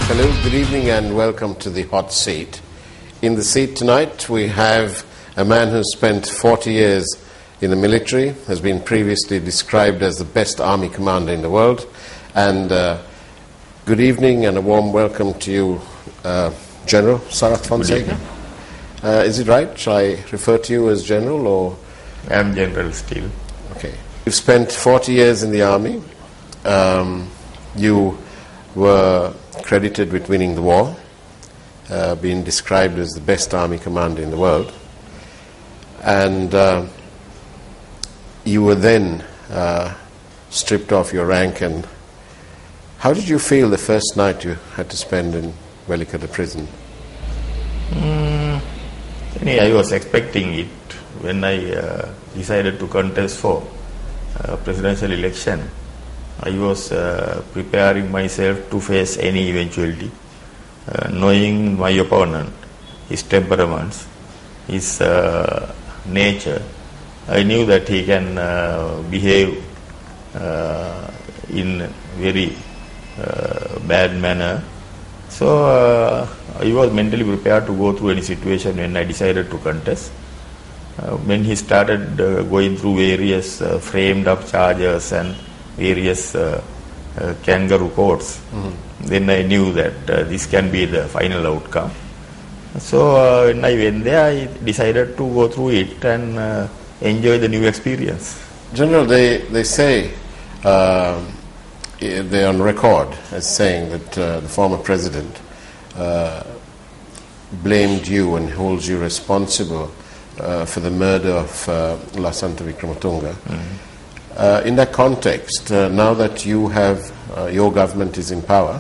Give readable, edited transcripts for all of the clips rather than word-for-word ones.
Hello, good evening and welcome to the hot seat. In the seat tonight we have a man who spent 40 years in the military, has been previously described as the best army commander in the world. And good evening and a warm welcome to you, General Sarath Fonseka. Is it right? Shall I refer to you as General or? I am General still. Okay. You've spent 40 years in the army. You were credited with winning the war, being described as the best army commander in the world. And you were then stripped off your rank. And how did you feel the first night you had to spend in Welikada prison? I was expecting it when I decided to contest for presidential election. I was preparing myself to face any eventuality, knowing my opponent, his temperaments, his nature. I knew that he can behave in very bad manner. So I was mentally prepared to go through any situation when I decided to contest. When he started going through various framed up charges and various kangaroo courts, then I knew that this can be the final outcome. So when I went there, I decided to go through it and enjoy the new experience. General, they say, they're on record as saying that the former president blamed you and holds you responsible for the murder of Lasantha Wickrematunge. In that context, now that you have, your government is in power,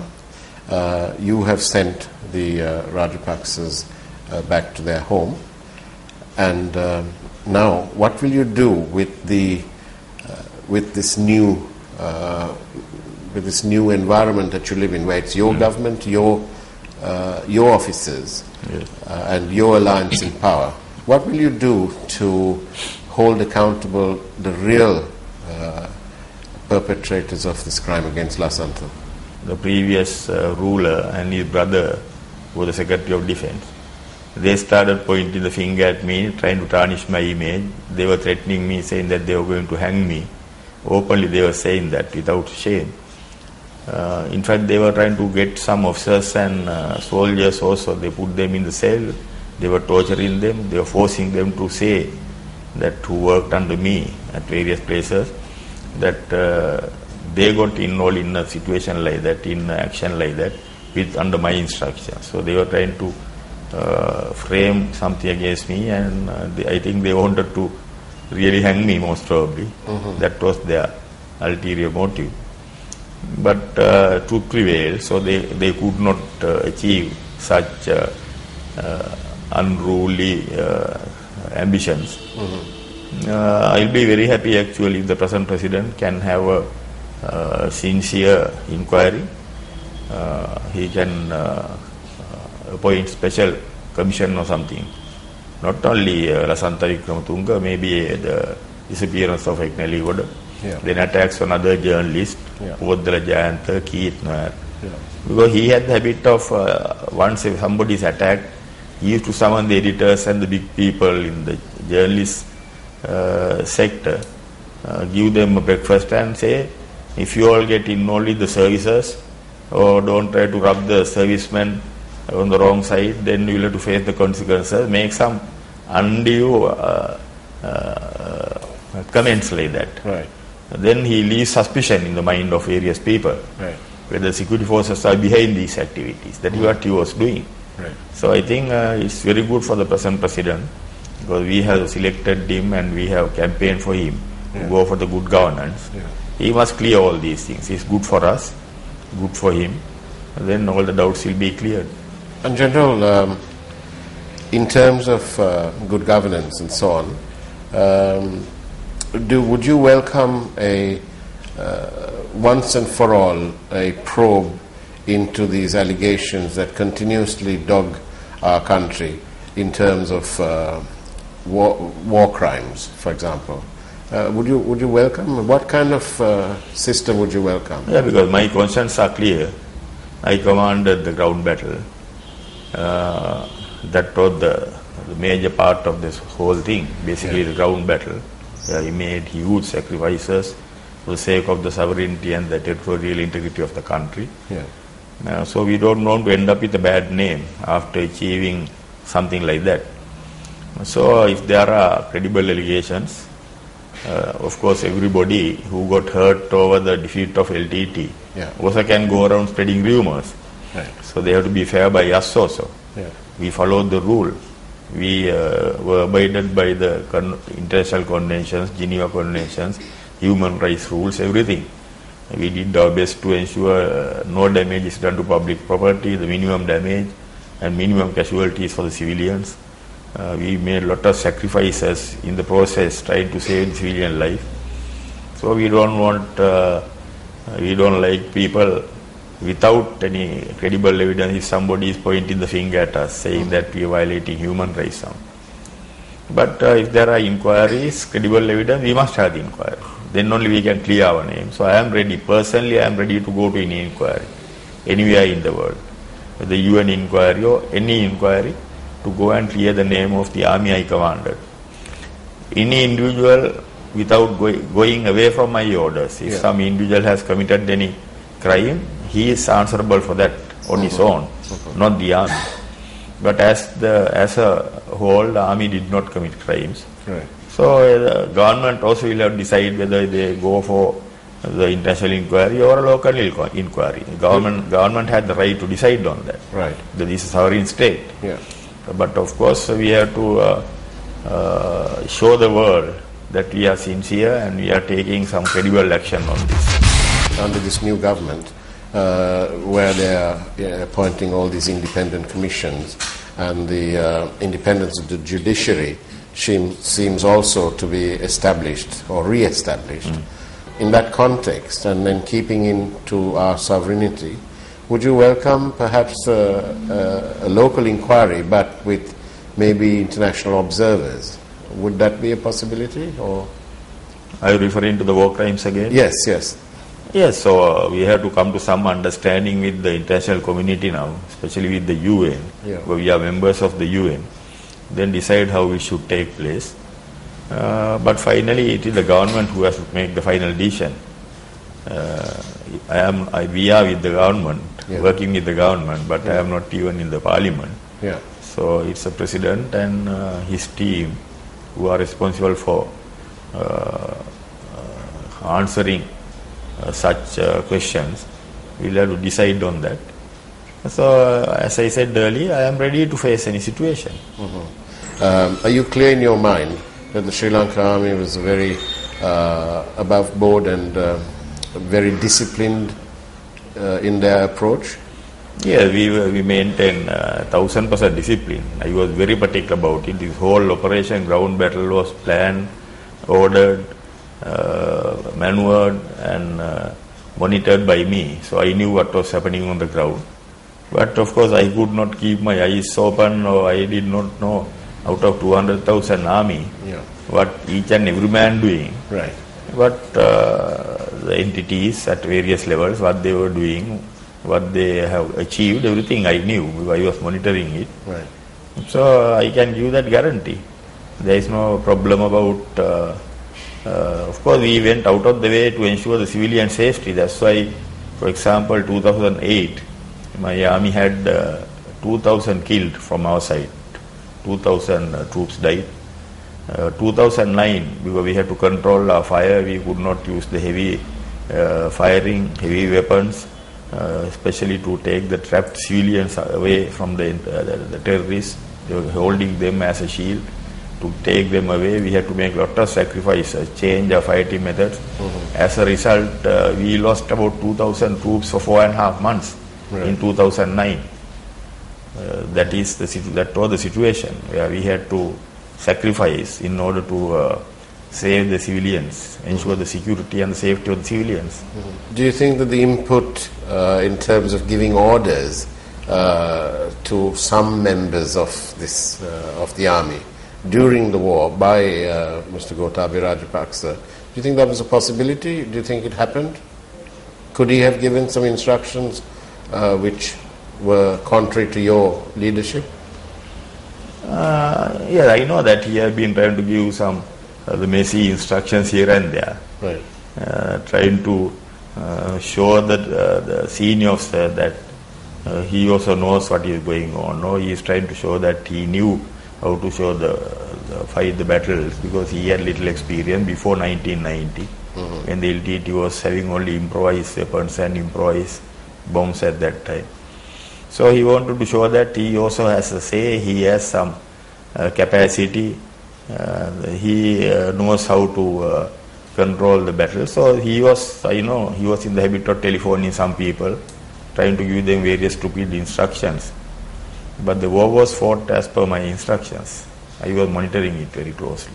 you have sent the Rajapaksas back to their home. And now, what will you do with the with this new environment that you live in, where it's your government, your officers, Yes. And your alliance in power? What will you do to hold accountable the real perpetrators of this crime against Lasantha? The previous ruler and his brother were the Secretary of Defense. They started pointing the finger at me, trying to tarnish my image. They were threatening me, saying that they were going to hang me. Openly they were saying that without shame. In fact, they were trying to get some officers and soldiers also. They put them in the cell. They were torturing them. They were forcing them to say that who worked under me at various places, that they got involved in a situation like that, in action like that, under my instruction. So they were trying to frame something against me, and I think they wanted to really hang me, most probably. That was their ulterior motive. But truth prevailed, so they could not achieve such unruly ambitions. I'll be very happy actually if the present president can have a sincere inquiry. He can appoint special commission or something. Not only Lasantha Wickrematunge, maybe the disappearance of Shauketaly, then attacks on other journalists, Uvaddala Jayantha, Keith Nair. Because he had the habit of, once if somebody is attacked, he used to summon the editors and the big people in the journalist sector, give them a breakfast and say, if you all get involved in the services, or don't try to rub the servicemen on the wrong side, then you will have to face the consequences. Make some undue comments like that. Right. Then he leaves suspicion in the mind of various people, whether security forces are behind these activities. That is what he was doing. So I think it's very good for the present president, because we have selected him and we have campaigned for him to go for the good governance. He must clear all these things. It's good for us, good for him. Then all the doubts will be cleared. And General, in terms of good governance and so on, would you welcome a once and for all a probe into these allegations that continuously dog our country in terms of war crimes, for example? Would you welcome? What kind of system would you welcome? Yeah, because my conscience are clear. I commanded the ground battle. That was the major part of this whole thing, basically the ground battle. He made huge sacrifices for the sake of the sovereignty and the territorial integrity of the country. So we don't want to end up with a bad name after achieving something like that. So if there are credible allegations, of course everybody who got hurt over the defeat of LTT also can go around spreading rumors. So they have to be fair by us also. We followed the rule. We were abided by the international conventions, Geneva conventions, human rights rules, everything. We did our best to ensure no damage is done to public property, the minimum damage and minimum casualties for the civilians. We made a lot of sacrifices in the process trying to save the civilian life. So we don't want, we don't like people without any credible evidence. If somebody is pointing the finger at us saying that we are violating human rights. But if there are inquiries, credible evidence, we must have the inquiry. Then only we can clear our name. So I am ready, personally I am ready to go to any inquiry, anywhere in the world. The UN inquiry or any inquiry, to go and clear the name of the army I commanded. Any individual without going away from my orders, if some individual has committed any crime, he is answerable for that on his own, not the army. But as a whole, the army did not commit crimes. So the government also will have to decide whether they go for the international inquiry or a local inquiry. Government had the right to decide on that. That is a sovereign state. But of course we have to show the world that we are sincere and we are taking some credible action on this. Under this new government, where they are appointing all these independent commissions and the independence of the judiciary seems also to be established or re-established. In that context, and then keeping into our sovereignty, would you welcome perhaps a local inquiry but with maybe international observers? Would that be a possibility? Or are you referring to the war crimes again? Yes. Yes, so we have to come to some understanding with the international community now, especially with the UN, where we are members of the UN, then decide how it should take place. But finally it is the government who has to make the final decision. We are with the government, working with the government, but I am not even in the parliament. So it's the president and his team who are responsible for answering such questions. We'll have to decide on that. So as I said earlier, I am ready to face any situation. Are you clear in your mind that the Sri Lanka Army was very above board and very disciplined in their approach? Yeah, we maintain 1000% discipline. I was very particular about it. This whole operation ground battle was planned, ordered, maneuvered and monitored by me. So I knew what was happening on the ground. But of course I could not keep my eyes open, or I did not know out of 200,000 army what each and every man doing. But the entities at various levels, what they were doing, what they have achieved, everything I knew because I was monitoring it. So I can give that guarantee. There is no problem about of course we went out of the way to ensure the civilian safety. That's why, for example, 2008 my army had 2,000 killed from our side. 2,000 troops died. 2009, because we had to control our fire, we could not use the heavy firing, heavy weapons, especially to take the trapped civilians away from the terrorists. They were holding them as a shield. To take them away, we had to make a lot of sacrifices, change our fighting methods. As a result, we lost about 2,000 troops for 4.5 months in 2009. That was the situation where we had to sacrifice in order to save the civilians, ensure the security and the safety of the civilians. Do you think that the input in terms of giving orders to some members of this of the army during the war by Mr. Gotabaya Rajapaksa, do you think that was a possibility? Do you think it happened? Could he have given some instructions which were contrary to your leadership? Yeah, I know that he has been trying to give some the messy instructions here and there, Right. trying to show that the seniors that he also knows what is going on. No, he is trying to show that he knew how to show the fight the battles, because he had little experience before 1990, when the LTT was having only improvised weapons and improvised bombs at that time. So he wanted to show that he also has a say, he has some capacity, he knows how to control the battle. So he was, he was in the habit of telephoning some people, trying to give them various stupid instructions. But the war was fought as per my instructions. I was monitoring it very closely.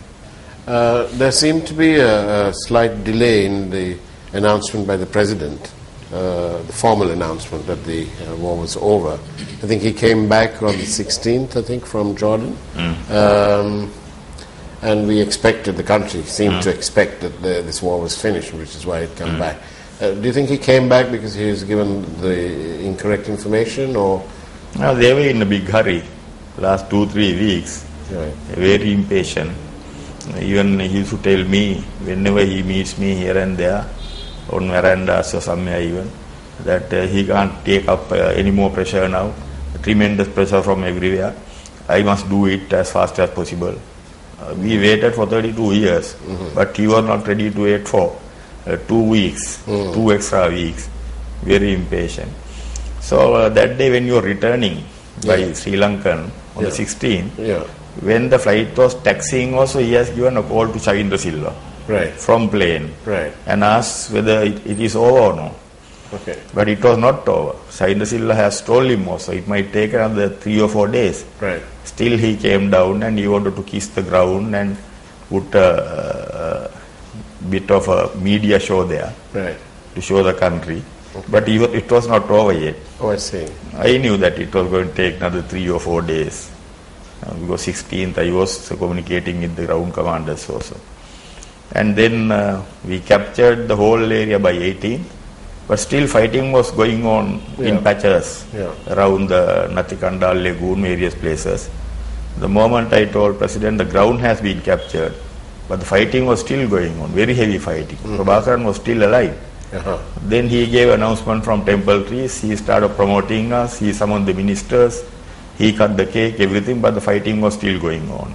There seemed to be a slight delay in the announcement by the President, the formal announcement that the war was over. I think he came back on the 16th, I think, from Jordan. And we expected, the country seemed to expect that this war was finished, which is why it came back. Do you think he came back because he was given the incorrect information, or? No, they were in a big hurry, last 2-3 weeks, Right. very impatient. Even he used to tell me, whenever he meets me here and there, on verandas or somewhere even, that he can't take up any more pressure now, tremendous pressure from everywhere. I must do it as fast as possible. We waited for 32 years, but he was not ready to wait for 2 weeks, 2 extra weeks, very impatient. So that day when you were returning by Sri Lankan on the 16th, when the flight was taxiing also, he has given a call to Chavindra Silva from plane and asked whether it is over or no. Okay. But it was not over. Chavindra Silva has told him also it might take another 3 or 4 days. Still he came down and he wanted to kiss the ground and put a bit of a media show there to show the country. But it was not over yet. Oh, I see. I knew that it was going to take another 3 or 4 days. Because 16th I was communicating with the ground commanders also. And then we captured the whole area by 18th. But still fighting was going on in patches around the Nathikandal lagoon, various places. The moment I told President the ground has been captured, but the fighting was still going on, very heavy fighting. Prabhakaran was still alive. Then he gave announcement from Temple Trees, he started promoting us, he summoned the ministers, he cut the cake, everything, but the fighting was still going on.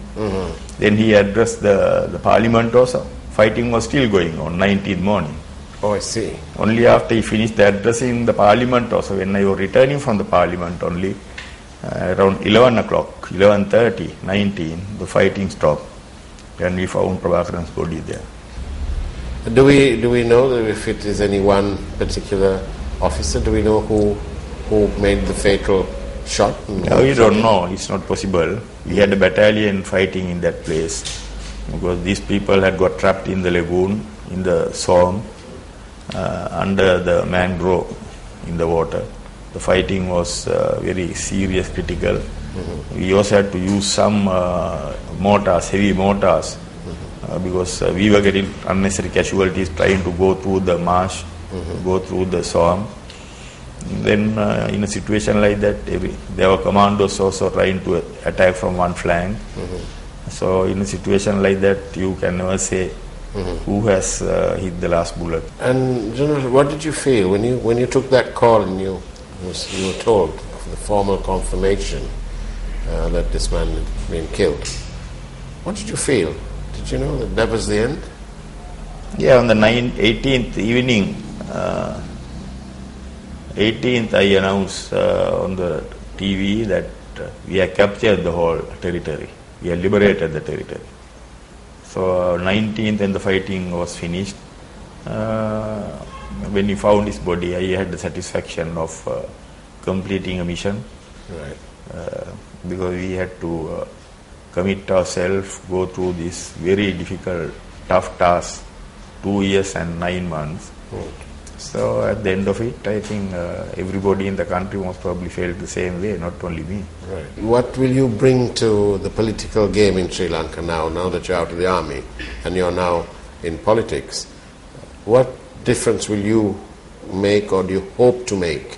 Then he addressed the parliament also, fighting was still going on, 19th morning. Oh, I see. Only after he finished the addressing the parliament also, when I was returning from the parliament only, around 11 o'clock, 11:30, 19, the fighting stopped and we found Prabhakaran's body there. Do we know that if it is any one particular officer? Do we know who made the fatal shot? No, we don't know. It's not possible. We had a battalion fighting in that place because these people had got trapped in the lagoon, in the swamp, under the mangrove in the water. The fighting was very serious, critical. We also had to use some mortars, heavy mortars, because we were getting unnecessary casualties trying to go through the marsh, go through the swamp. Then in a situation like that, there were commandos also trying to attack from one flank. So in a situation like that, you can never say who has hit the last bullet. And General, what did you feel when you took that call and you were told of the formal confirmation that this man had been killed? What did you feel? Did you know that was the end? Yeah, on the 18th evening, 18th I announced on the TV that we have captured the whole territory. We have liberated the territory. So 19th and the fighting was finished. When we found his body, I had the satisfaction of completing a mission. Because we had to commit ourselves, go through this very difficult, tough task, 2 years and 9 months. So at the end of it, I think everybody in the country most probably felt the same way, not only me. What will you bring to the political game in Sri Lanka now that you're out of the army and you're now in politics? What difference will you make, or do you hope to make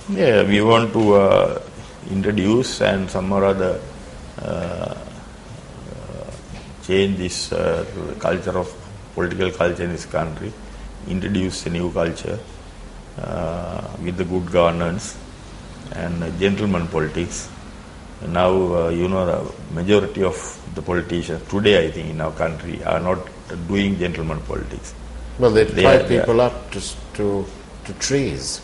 Yeah, we want to introduce and some or other change this culture of political culture in this country, introduce a new culture with the good governance and gentleman politics. Now, the majority of the politicians today, I think, in our country are not doing gentleman politics. Well, they tie people up to trees.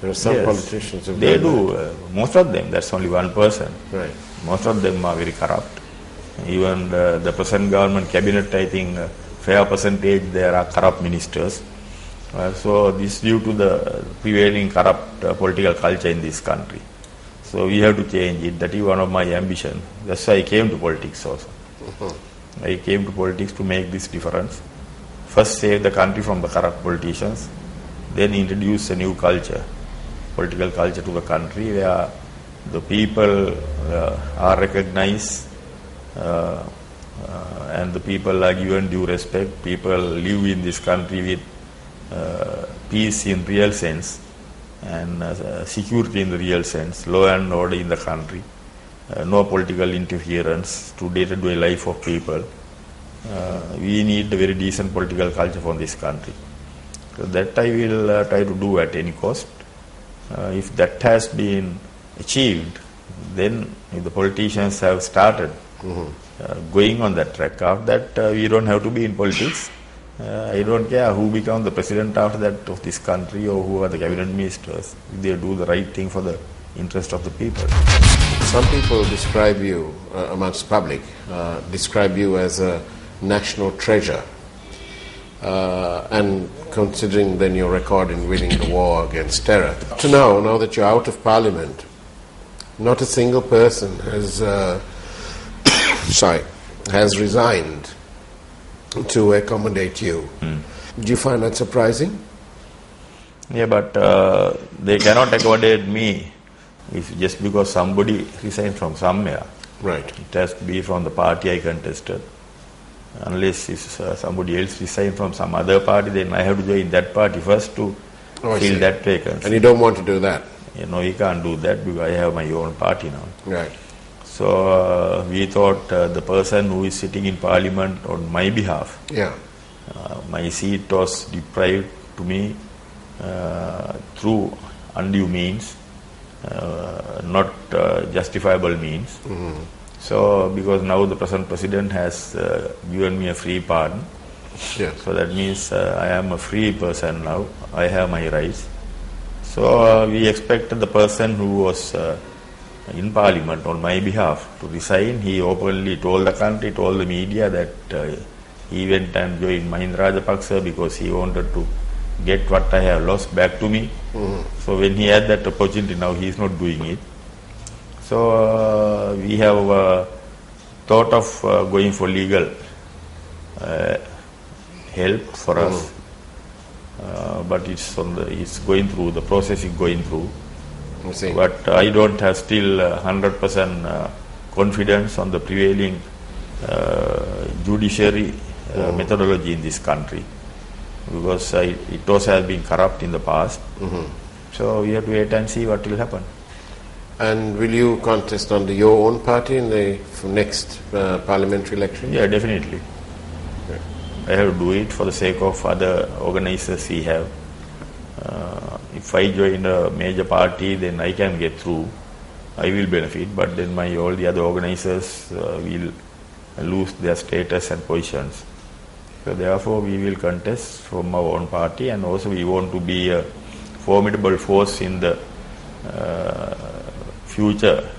There are some politicians who they do. Most of them. That's only one person. Right. Most of them are very corrupt. Even the present government cabinet, I think, fair percentage there are corrupt ministers. So this is due to the prevailing corrupt political culture in this country. So we have to change it. That is one of my ambition. That's why I came to politics also. I came to politics to make this difference. First save the country from the corrupt politicians, then introduce a new culture, political culture to the country where the people are recognized and the people are given due respect. People live in this country with peace in real sense and security in the real sense, law and order in the country, no political interference to day-to-day life of people. We need a very decent political culture for this country. So that I will try to do at any cost. If that has been achieved, then if the politicians have started going on that track, after that we don't have to be in politics. I don't care who becomes the president after that of this country or who are the cabinet ministers. If they do the right thing for the interest of the people. Some people describe you, amongst public, describe you as a national treasure. And considering then your record in winning the war against terror. To now that you're out of parliament, not a single person has has resigned to accommodate you. Do you find that surprising? Yeah, but they cannot accommodate me if just because somebody resigned from somewhere. Right. It has to be from the party I contested. Unless if somebody else resigned from some other party, then I have to join that party first to fill that vacancy. And you don't want to do that? You can't do that because I have my own party now. Right. So we thought the person who is sitting in parliament on my behalf, my seat was deprived to me through undue means, not justifiable means. So because now the present president has given me a free pardon, so that means I am a free person now, I have my rights. So we expected the person who was in parliament on my behalf to resign. He openly told the country, told the media that he went and joined Mahinda Rajapaksa because he wanted to get what I have lost back to me. So when he had that opportunity, now he is not doing it. So we have thought of going for legal help for us, but it's going through, the process is going through. But I don't have still 100% confidence on the prevailing judiciary methodology in this country, because it also has been corrupt in the past. So we have to wait and see what will happen. And will you contest under your own party in the next parliamentary election? Yeah, definitely. I have to do it for the sake of other organizers we have. If I join a major party, then I can get through. I will benefit, but then all the other organizers will lose their status and positions. So therefore, we will contest from our own party, and also we want to be a formidable force in the future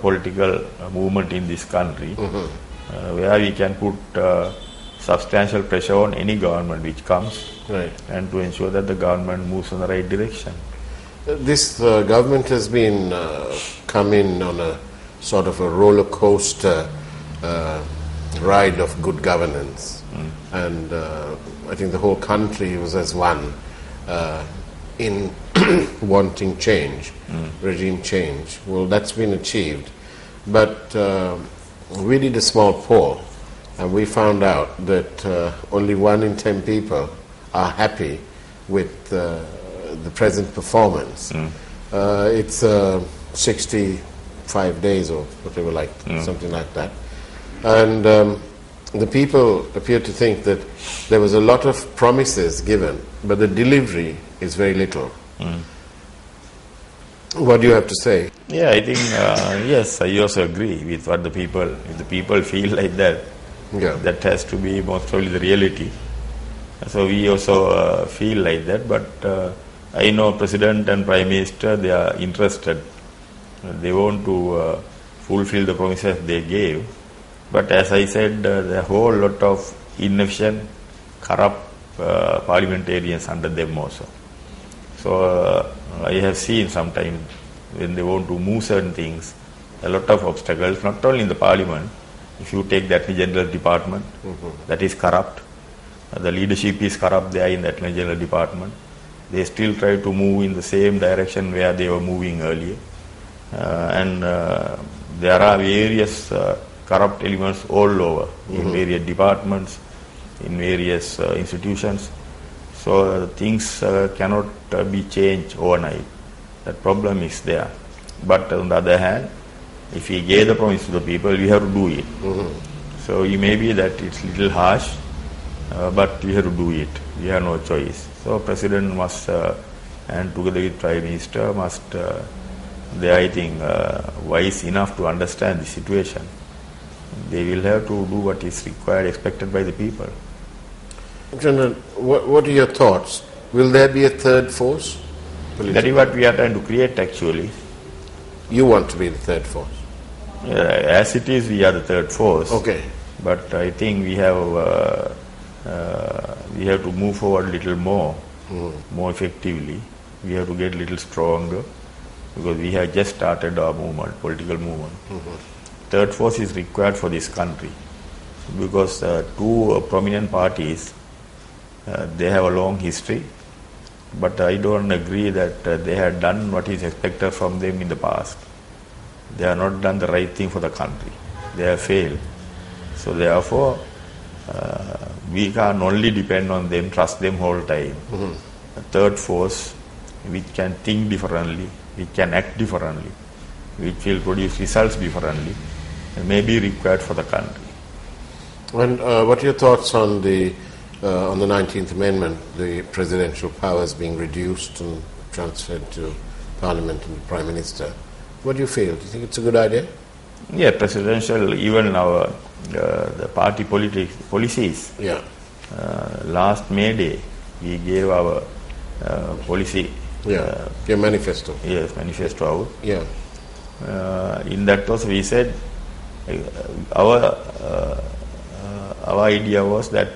political movement in this country, where we can put substantial pressure on any government which comes, and to ensure that the government moves in the right direction. This government has been come in on a sort of a roller coaster ride of good governance, and I think the whole country was as one in wanting change, regime change. Well, that's been achieved, but we did a small poll, and we found out that only 1 in 10 people are happy with the present performance. It's 65 days or whatever, something like that. And the people appear to think that there was a lot of promises given, but the delivery is very little. What do you have to say? Yeah, I think, yes, I also agree with what the people, if the people feel like that, that has to be most probably the reality. So we also feel like that, but I know President and Prime Minister, they are interested. They want to fulfill the promises they gave. But as I said, there are a whole lot of inefficient, corrupt parliamentarians under them also. So I have seen sometimes when they want to move certain things, a lot of obstacles, not only in the parliament. If you take the Attorney General Department, that is corrupt. The leadership is corrupt there in the Attorney General Department. They still try to move in the same direction where they were moving earlier. And there are various corrupt elements all over, in various departments, in various institutions. So things cannot be changed overnight. That problem is there. But on the other hand, if we gave the promise to the people, we have to do it. So it may be that it's a little harsh, but we have to do it. We have no choice. So President must, and together with Prime Minister, must, they I think, wise enough to understand the situation. They will have to do what is required, expected by the people. General, what are your thoughts? Will there be a third force? That is what we are trying to create actually. You want to be the third force? As it is, we are the third force. Okay. But I think we have to move forward a little more effectively. We have to get a little stronger because we have just started our movement, political movement. Third force is required for this country because two prominent parties, they have a long history, but I don't agree that they have done what is expected from them in the past. They have not done the right thing for the country. They have failed. So therefore, we can only depend on them, trust them whole time. A third force which can think differently, which can act differently, which will produce results differently, may be required for the country. And what are your thoughts on the 19th Amendment, the presidential powers being reduced and transferred to Parliament and the Prime Minister? What do you feel? Do you think it's a good idea? Yeah, presidential, even our the party policies. Yeah. Last May Day, we gave our policy. Your manifesto. Yes, manifesto out. Yeah. In that also we said our idea was that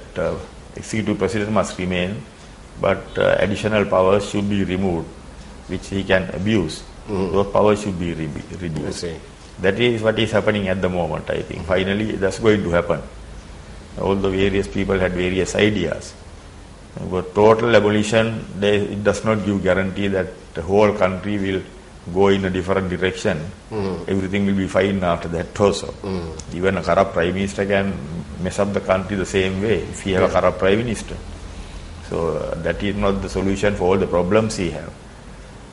executive president must remain, but additional powers should be removed, which he can abuse. Those powers should be reduced. I see. That is what is happening at the moment, I think. Finally, that's going to happen. All the various people had various ideas. But total abolition, it does not give guarantee that the whole country will go in a different direction. Everything will be fine after that also. Even a corrupt prime minister can mess up the country the same way if he have a corrupt prime minister. So that is not the solution for all the problems he have.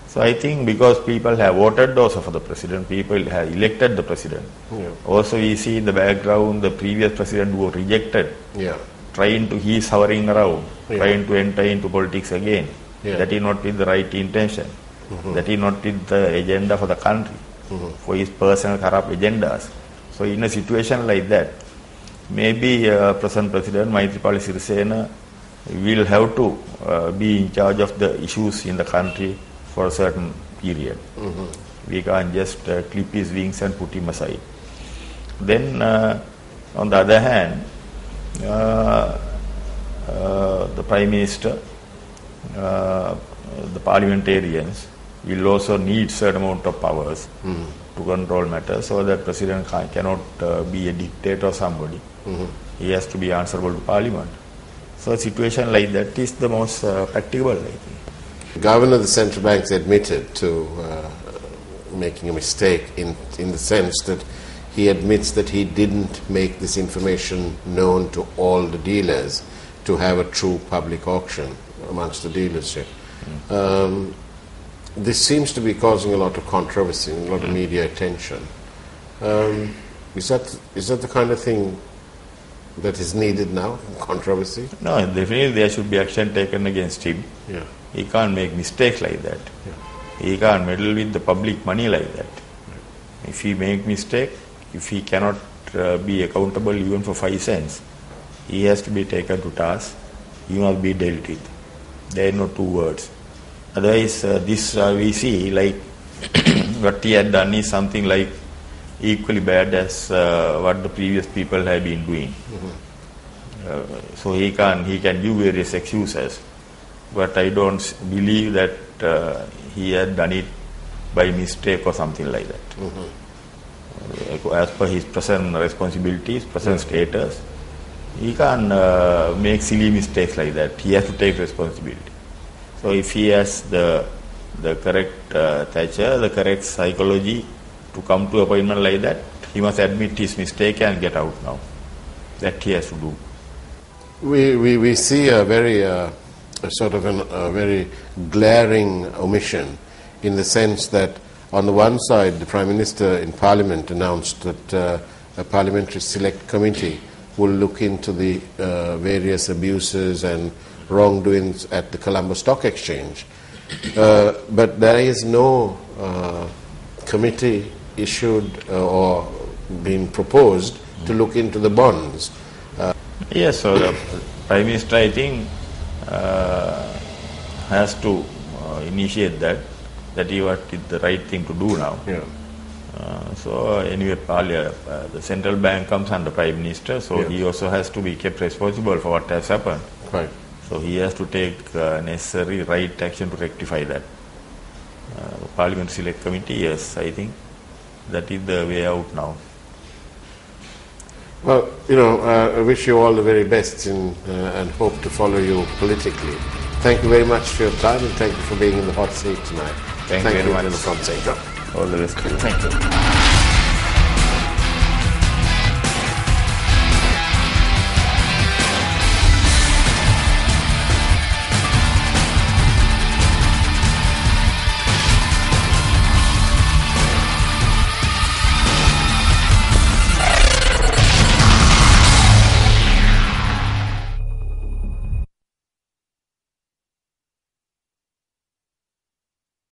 So I think because people have voted also for the president, people have elected the president. Also we see in the background the previous president who was rejected, he is hovering around, trying to enter into politics again. That is not with the right intention. That is not with the agenda for the country, for his personal corrupt agendas. So in a situation like that, maybe present President Maithripala Sirisena will have to be in charge of the issues in the country for a certain period. We can't just clip his wings and put him aside. Then on the other hand, the Prime Minister, the parliamentarians will also need certain amount of powers to control matters, so that President cannot be a dictator or somebody. He has to be answerable to Parliament. So a situation like that is the most practicable, I think. The Governor of the Central Bank admitted to making a mistake in the sense that he admits that he didn't make this information known to all the dealers to have a true public auction amongst the dealership. This seems to be causing a lot of controversy and a lot of media attention. Is that the kind of thing that is needed now, controversy? No, definitely there should be action taken against him. Yeah. He can't make mistakes like that. Yeah. He can't meddle with the public money like that. If he make mistake, if he cannot be accountable even for 5 cents, he has to be taken to task. He must be dealt with. There are no two words. Otherwise, this we see like what he had done is something like equally bad as what the previous people have been doing. So he can give various excuses, but I don't believe that he had done it by mistake or something like that. As per his present responsibilities, present status, he can't make silly mistakes like that. He has to take responsibility. So if he has the correct stature, the correct psychology to come to appointment like that, he must admit his mistake and get out now. That he has to do. We see a very sort of a very glaring omission, in the sense that on the one side the Prime Minister in Parliament announced that a Parliamentary Select Committee will look into the various abuses and wrongdoings at the Colombo Stock Exchange. But there is no committee issued or been proposed to look into the bonds. Yes, so the Prime Minister, I think, has to initiate that is what is the right thing to do now. Yeah. So anyway, the central bank comes under Prime Minister, so he also has to be kept responsible for what has happened. Right. So he has to take necessary right action to rectify that. The Parliament Select Committee, yes, I think that is the way out now. Well, I wish you all the very best and hope to follow you politically. Thank you very much for your time, and thank you for being in the hot seat tonight. Thank you very much. Fonseca. All the best to you. Thank you.